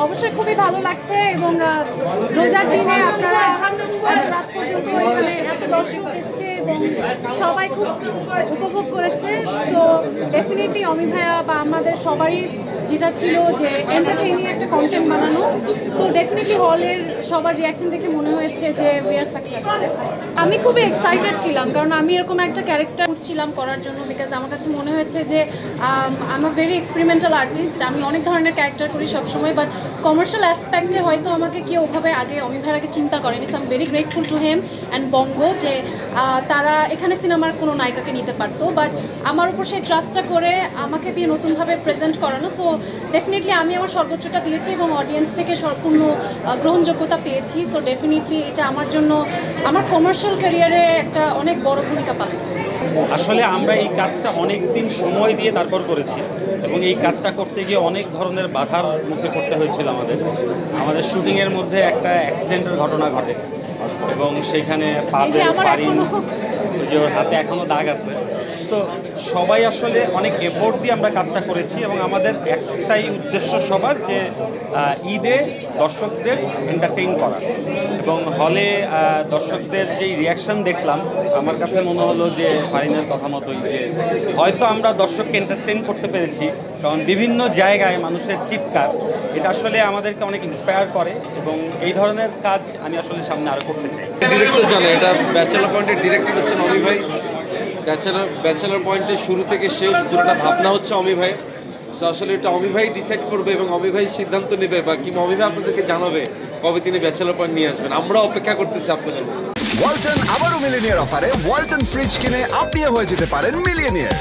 অবশ্যই খুবই ভালো লাগছে এবং রোজার দিনে আপনারা রাত পর্যন্ত এখানে এত দর্শক এসছে এবং সবাই খুব উপভোগ করেছে। সো ডেফিনেটলি অমি ভাইয়া বা আমাদের সবারই যেটা ছিল যে এন্টারটেইনিং একটা কন্টেন্ট বানানো। সো ডেফিনেটলি হলের সবার রিয়াকশন দেখে মনে হয়েছে যে উই আর সাকসেসফুল। আমি খুবই এক্সাইটেড ছিলাম কারণ আমি এরকম একটা ক্যারেক্টার খুঁজছিলাম করার জন্য, বিকজ আমার কাছে মনে হয়েছে যে I am a very experimental artist. আমি অনেক ধরনের ক্যারেক্টার করি সবসময়, বাট কমার্শিয়াল অ্যাসপেক্টে হয়তো আমাকে কেউ ওভাবে আগে অমি ভাইয়ের আগে চিন্তা করেনি। So I am very grateful to them and Banga যে তারা এখানে সিনেমার কোনো নায়িকাকে নিতে পারতো, বাট আমার উপর সেই ট্রাস্টটা করে আমাকে দিয়ে নতুনভাবে প্রেজেন্ট করানো। সো ডেফিনেটলি আমি আমার সর্বোচ্চটা দিয়েছি এবং অডিয়েন্স থেকে সম্পূর্ণ গ্রহণযোগ্যতা পেয়েছি। সো ডেফিনেটলি এটা আমার জন্য আমার কমার্শিয়াল ক্যারিয়ারে একটা অনেক বড় ভূমিকা পালন করে। আসলে আমরা এই কাজটা অনেক দিন সময় দিয়ে তারপর করেছি এবং এই কাজটা করতে গিয়ে অনেক ধরনের বাধার মুখে পড়তে হয়েছিল। আমাদের শুটিংয়ের মধ্যে একটা অ্যাক্সিডেন্টের ঘটনা ঘটে এবং সেখানে ওর হাতে এখনও দাগ আছে। সো সবাই আসলে অনেক এফোর্ট দিয়ে আমরা কাজটা করেছি এবং আমাদের একটাই উদ্দেশ্য সবার যে ঈদে দর্শকদের এন্টারটেইন করা। এবং হলে দর্শকদের যেই রিয়াকশান দেখলাম, আমার কাছে মনে হলো যে ফারিনের কথা মতোই যে হয়তো আমরা দর্শককে এন্টারটেইন করতে পেরেছি, কারণ বিভিন্ন জায়গায় মানুষের চিৎকার এটা আসলে আমাদেরকে অনেক ইন্সপায়ার করে এবং এই ধরনের কাজ আমি আসলে সামনে আরও করতে চাই। ডিরেক্টর জানে এটা ব্যাচেলর পয়েন্টের ডিরেক্টর হচ্ছেন অমি ভাই। ব্যাচেলর পয়েন্টের শুরু থেকে শেষ পুরোটা ভাবনা হচ্ছে অমি ভাই। সো আসলে এটা অমি ভাই ডিসাইড করবে এবং অমি ভাই সিদ্ধান্ত নেবে বা কিংবা অমি ভাই আপনাদেরকে জানাবে কবে তিনি ব্যাচেলর পয়েন্ট নিয়ে আসবেন। আমরা অপেক্ষা করতেছি আপনাদের। ওয়ালটন আবারও মিলিনিয়ার অফারে ওয়ালটন ফ্রিজ কিনে আপনিও হয়ে যেতে পারেন মিলিয়নিয়ার।